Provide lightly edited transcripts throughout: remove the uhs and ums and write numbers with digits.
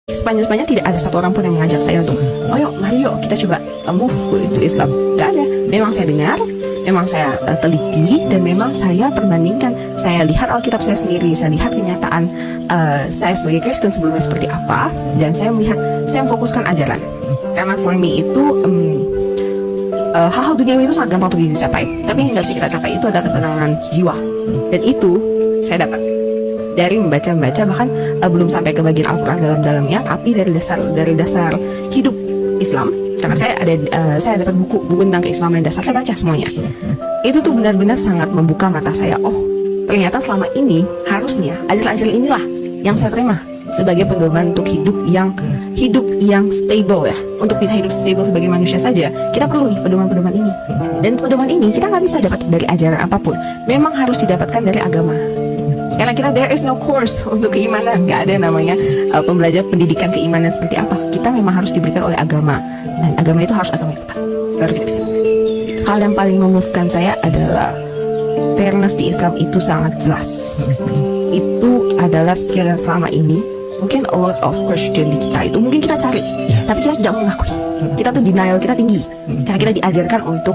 Sepanjang tidak ada satu orang pun yang mengajak saya untuk, oh yuk, mari yuk kita coba move to Islam. Gak ada. Memang saya dengar, memang saya teliti, dan memang saya perbandingkan. Saya lihat Alkitab saya sendiri, saya lihat kenyataan saya sebagai Kristen sebelumnya seperti apa, dan saya melihat, saya memfokuskan ajaran. Karena for me itu hal-hal duniawi itu sangat gampang untuk dicapai, tapi yang nggak bisa kita capai itu adalah ketenangan jiwa, dan itu saya dapat dari membaca-baca, bahkan belum sampai ke bagian Al-Quran dalam-dalamnya, tapi dari dasar hidup Islam. Karena saya dapat buku tentang keislaman dan dasar, saya baca semuanya. Itu tuh benar-benar sangat membuka mata saya. Oh, ternyata selama ini harusnya ajaran-ajaran inilah yang saya terima sebagai pedoman untuk hidup yang stable ya. Untuk bisa hidup stable sebagai manusia saja, kita perlu nih pedoman-pedoman ini. Dan pedoman ini kita nggak bisa dapat dari ajaran apapun. Memang harus didapatkan dari agama. Karena kita, there is no course untuk keimanan, nggak ada namanya pembelajar pendidikan keimanan seperti apa. Kita memang harus diberikan oleh agama, dan agama itu harus agama yang tepat, baru kita bisa. Hal yang paling memuaskan saya adalah fairness di Islam itu sangat jelas. Itu adalah skill yang selama ini mungkin a lot of Christian di kita itu mungkin kita cari, tapi kita tidak mengakui. Kita tuh denial kita tinggi, karena kita diajarkan untuk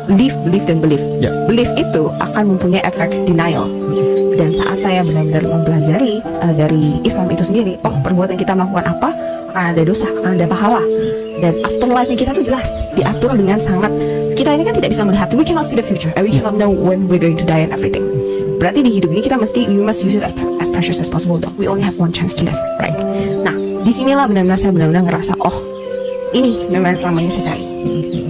believe dan believe. Believe itu akan mempunyai efek denial. Dan saat saya benar-benar mempelajari dari Islam itu sendiri, oh, perbuatan kita melakukan apa akan ada dosa, akan ada pahala, dan afterlife-nya kita tuh jelas diatur dengan sangat. Kita ini kan tidak bisa melihat, we cannot see the future, and we cannot know when we're going to die and everything. Berarti di hidup ini kita we must use it as precious as possible. We only have one chance to live, right? Nah, disinilah saya benar-benar ngerasa, oh, ini memang selama ini saya cari.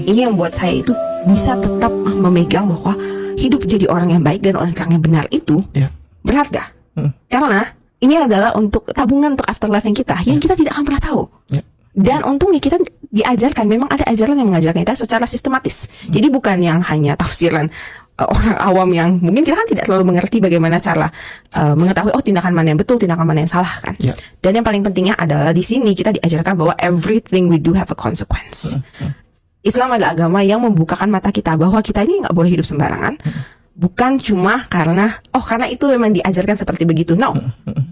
Ini yang buat saya itu bisa tetap memegang bahwa hidup jadi orang yang baik dan orang yang benar itu berharga. Karena ini adalah untuk tabungan untuk afterlife yang kita tidak akan pernah tahu. Dan untungnya kita diajarkan, memang ada ajaran yang mengajarkan kita secara sistematis. Jadi bukan yang hanya tafsiran orang awam yang mungkin kita kan tidak terlalu mengerti bagaimana cara mengetahui oh tindakan mana yang betul, tindakan mana yang salah kan. Dan yang paling pentingnya adalah di sini kita diajarkan bahwa everything we do have a consequence. Islam adalah agama yang membukakan mata kita bahwa kita ini nggak boleh hidup sembarangan. Bukan cuma karena itu memang diajarkan seperti begitu. No,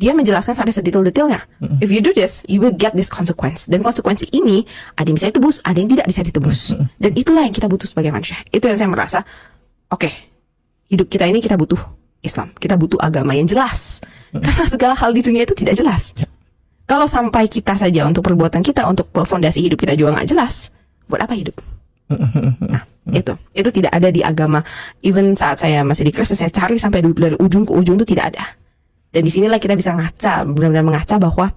dia menjelaskan sampai sedetail-detailnya. If you do this, you will get this consequence. Dan konsekuensi ini ada yang bisa ditebus, ada yang tidak bisa ditebus. Dan itulah yang kita butuh sebagai manusia. Itu yang saya merasa, oke, hidup kita ini kita butuh Islam, kita butuh agama yang jelas. Karena segala hal di dunia itu tidak jelas. Kalau sampai kita saja untuk perbuatan kita, untuk fondasi hidup kita juga nggak jelas, buat apa hidup? Nah, itu tidak ada di agama. Even saat saya masih di Kristen, saya cari sampai dari ujung ke ujung itu tidak ada. Dan disinilah kita bisa benar-benar mengaca bahwa